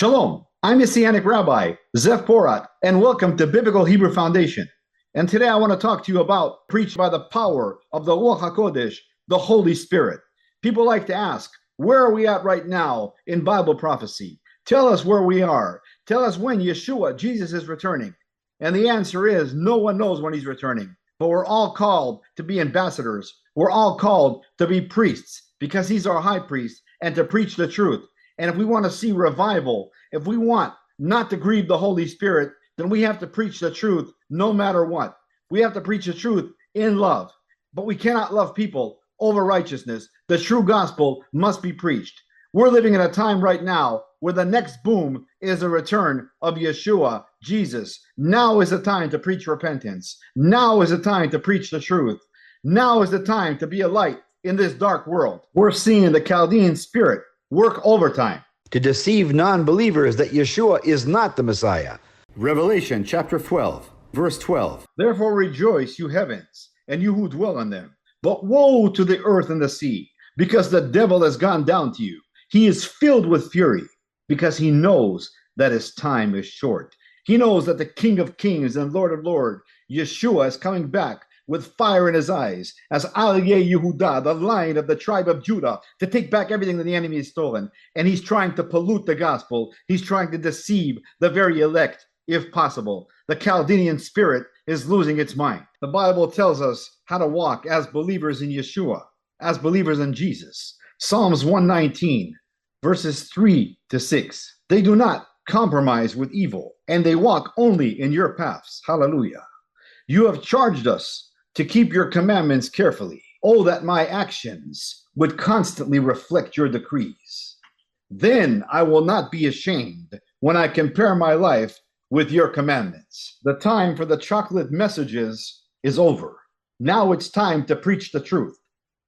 Shalom, I'm Messianic Rabbi, Zev Porat, and welcome to Biblical Hebrew Foundation. And today I want to talk to you about preached by the power of the Ruach HaKodesh, the Holy Spirit. People like to ask, where are we at right now in Bible prophecy? Tell us where we are. Tell us when Yeshua, Jesus, is returning. And the answer is, no one knows when he's returning. But we're all called to be ambassadors. We're all called to be priests because he's our high priest and to preach the truth. And if we want to see revival, if we want not to grieve the Holy Spirit, then we have to preach the truth no matter what. We have to preach the truth in love. But we cannot love people over righteousness. The true gospel must be preached. We're living in a time right now where the next boom is the return of Yeshua, Jesus. Now is the time to preach repentance. Now is the time to preach the truth. Now is the time to be a light in this dark world. We're seeing the Chaldean spirit work overtime to deceive non-believers that Yeshua is not the Messiah. Revelation chapter 12, verse 12. Therefore rejoice, you heavens, and you who dwell in them. But woe to the earth and the sea, because the devil has gone down to you. He is filled with fury, because he knows that his time is short. He knows that the King of Kings and Lord of Lords, Yeshua, is coming back with fire in his eyes as Aliyeh Yehudah, the Lion of the tribe of Judah, to take back everything that the enemy has stolen. And he's trying to pollute the gospel. He's trying to deceive the very elect, if possible. The Chaldean spirit is losing its mind. The Bible tells us how to walk as believers in Yeshua, as believers in Jesus. Psalms 119, verses 3 to 6. They do not compromise with evil, and they walk only in your paths. Hallelujah. You have charged us to keep your commandments carefully. Oh, that my actions would constantly reflect your decrees. Then I will not be ashamed when I compare my life with your commandments. The time for the chocolate messages is over. Now it's time to preach the truth.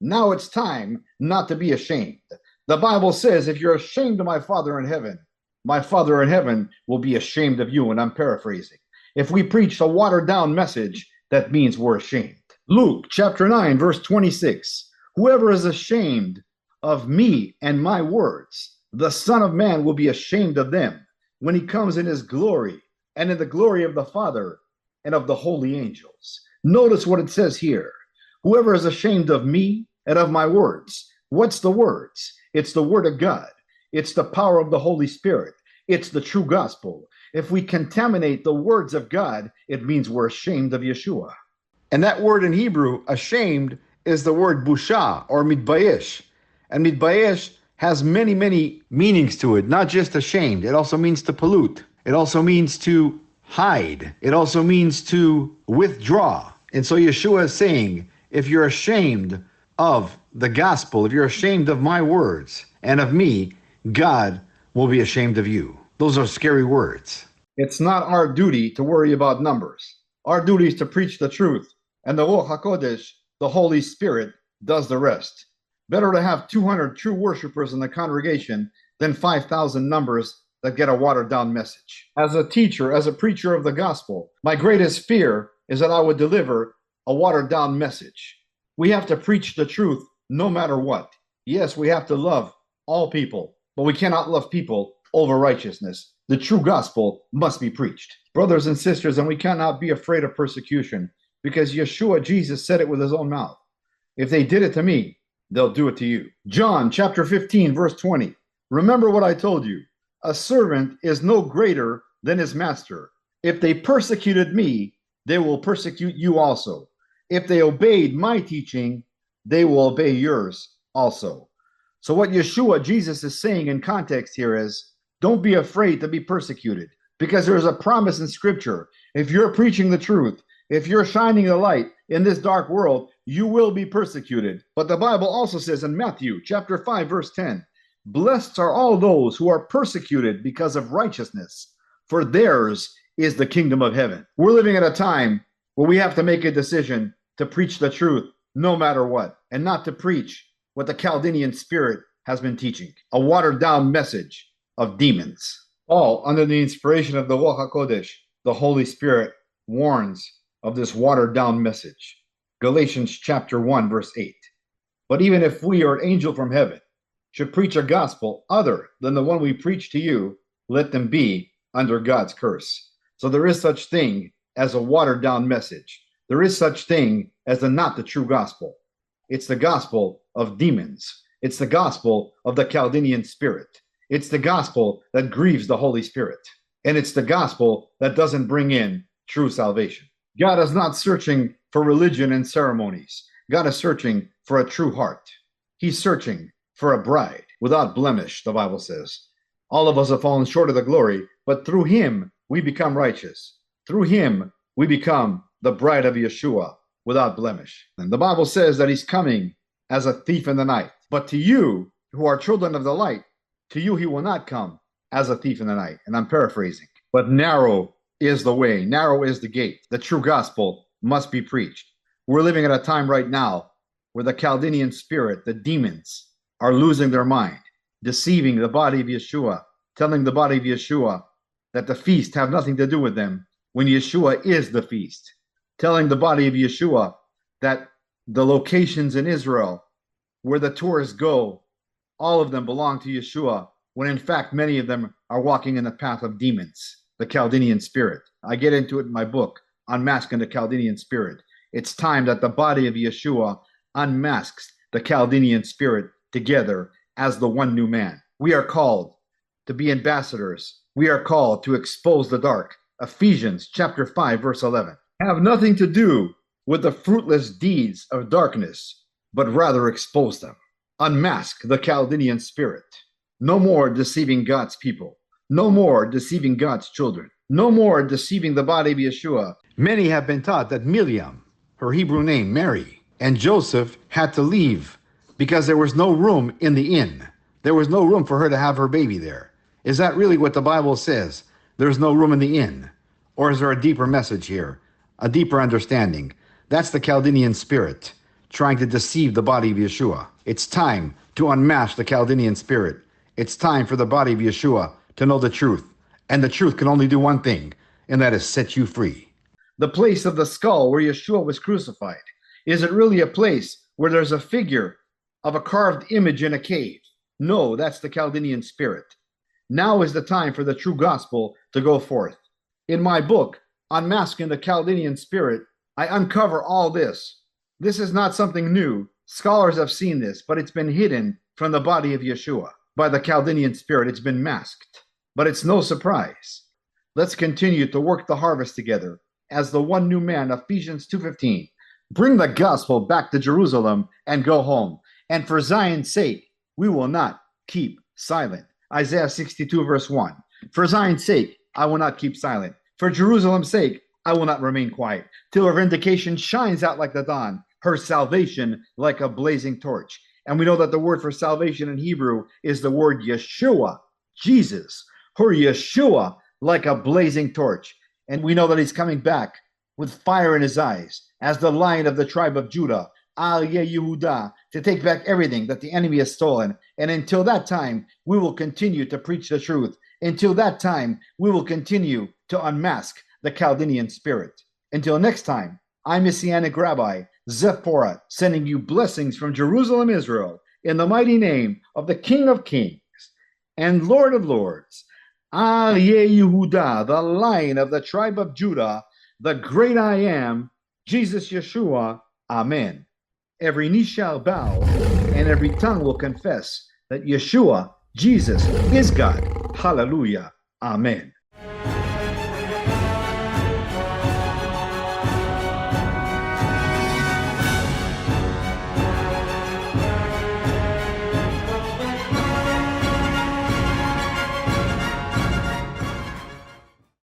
Now it's time not to be ashamed. The Bible says, if you're ashamed of my Father in heaven, my Father in heaven will be ashamed of you. And I'm paraphrasing. If we preach a watered down message, that means we're ashamed. Luke chapter 9, verse 26. Whoever is ashamed of me and my words, the Son of Man will be ashamed of them when he comes in his glory and in the glory of the Father and of the holy angels. Notice what it says here. Whoever is ashamed of me and of my words. What's the words? It's the word of God. It's the power of the Holy Spirit. It's the true gospel. If we contaminate the words of God, it means we're ashamed of Yeshua. And that word in Hebrew, ashamed, is the word busha or mitbayesh. And mitbayesh has many, many meanings to it, not just ashamed. It also means to pollute. It also means to hide. It also means to withdraw. And so Yeshua is saying, if you're ashamed of the gospel, if you're ashamed of my words and of me, God will be ashamed of you. Those are scary words. It's not our duty to worry about numbers. Our duty is to preach the truth. And the Ruach HaKodesh, the Holy Spirit, does the rest. Better to have 200 true worshipers in the congregation than 5,000 numbers that get a watered down message. As a teacher, as a preacher of the gospel, my greatest fear is that I would deliver a watered down message. We have to preach the truth no matter what. Yes, we have to love all people, but we cannot love people over righteousness. The true gospel must be preached. Brothers and sisters, and we cannot be afraid of persecution because Yeshua, Jesus, said it with his own mouth. If they did it to me, they'll do it to you. John chapter 15, verse 20. Remember what I told you. A servant is no greater than his master. If they persecuted me, they will persecute you also. If they obeyed my teaching, they will obey yours also. So what Yeshua, Jesus, is saying in context here is, don't be afraid to be persecuted, because there's a promise in Scripture. If you're preaching the truth, if you're shining the light in this dark world, you will be persecuted. But the Bible also says in Matthew chapter 5, verse 10, blessed are all those who are persecuted because of righteousness, for theirs is the kingdom of heaven. We're living at a time where we have to make a decision to preach the truth no matter what, and not to preach what the Chaldean spirit has been teaching, a watered down message of demons. All under the inspiration of the Ruach HaKodesh, the Holy Spirit warns of this watered down message. Galatians chapter 1, verse 8. But even if we or an angel from heaven should preach a gospel other than the one we preach to you, let them be under God's curse. So there is such thing as a watered down message. There is such thing as not the true gospel. It's the gospel of demons. It's the gospel of the Chaldean spirit. It's the gospel that grieves the Holy Spirit. And it's the gospel that doesn't bring in true salvation. God is not searching for religion and ceremonies. God is searching for a true heart. He's searching for a bride without blemish, the Bible says. All of us have fallen short of the glory, but through him we become righteous. Through him we become the bride of Yeshua without blemish. And the Bible says that he's coming as a thief in the night. But to you who are children of the light, to you he will not come as a thief in the night. And I'm paraphrasing. But narrow is the way, narrow is the gate. The true gospel must be preached. We're living at a time right now where the Chaldean spirit, the demons, are losing their mind, deceiving the body of Yeshua, telling the body of Yeshua that the feast have nothing to do with them when Yeshua is the feast, telling the body of Yeshua that the locations in Israel where the tourists go, all of them belong to Yeshua, when in fact many of them are walking in the path of demons, the Chaldean spirit. I get into it in my book, Unmasking the Chaldean Spirit. It's time that the body of Yeshua unmasks the Chaldean spirit together as the one new man. We are called to be ambassadors. We are called to expose the dark. Ephesians chapter 5, verse 11. Have nothing to do with the fruitless deeds of darkness, but rather expose them. Unmask the Chaldean spirit. No more deceiving God's people. No more deceiving God's children. No more deceiving the body of Yeshua. Many have been taught that Miriam, her Hebrew name Mary, and Joseph had to leave because there was no room in the inn. There was no room for her to have her baby there. Is that really what the Bible says? There's no room in the inn? Or is there a deeper message here? A deeper understanding? That's the Chaldean spirit trying to deceive the body of Yeshua. It's time to unmask the Chaldean spirit. It's time for the body of Yeshua to know the truth. And the truth can only do one thing, and that is set you free. The place of the skull where Yeshua was crucified. Is it really a place where there's a figure of a carved image in a cave? No, that's the Chaldean spirit. Now is the time for the true gospel to go forth. In my book, Unmasking the Chaldean Spirit, I uncover all this. This is not something new. Scholars have seen this, but it's been hidden from the body of Yeshua. By the Chaldean spirit, it's been masked. But it's no surprise. Let's continue to work the harvest together as the one new man, Ephesians 2:15. Bring the gospel back to Jerusalem and go home. And for Zion's sake, we will not keep silent. Isaiah 62 verse 1. For Zion's sake, I will not keep silent. For Jerusalem's sake, I will not remain quiet, till her vindication shines out like the dawn, her salvation like a blazing torch. And we know that the word for salvation in Hebrew is the word Yeshua, Jesus. Her Yeshua like a blazing torch. And we know that he's coming back with fire in his eyes as the Lion of the tribe of Judah, Al Yehuda, to take back everything that the enemy has stolen. And until that time, we will continue to preach the truth. Until that time, we will continue to unmask the Chaldean spirit. Until next time, I'm Messianic Rabbi, Porat, sending you blessings from Jerusalem, Israel, in the mighty name of the King of Kings and Lord of Lords, Al Yehuda, the Lion of the tribe of Judah, the great I am, Jesus Yeshua. Amen. Every knee shall bow and every tongue will confess that Yeshua, Jesus, is God. Hallelujah. Amen.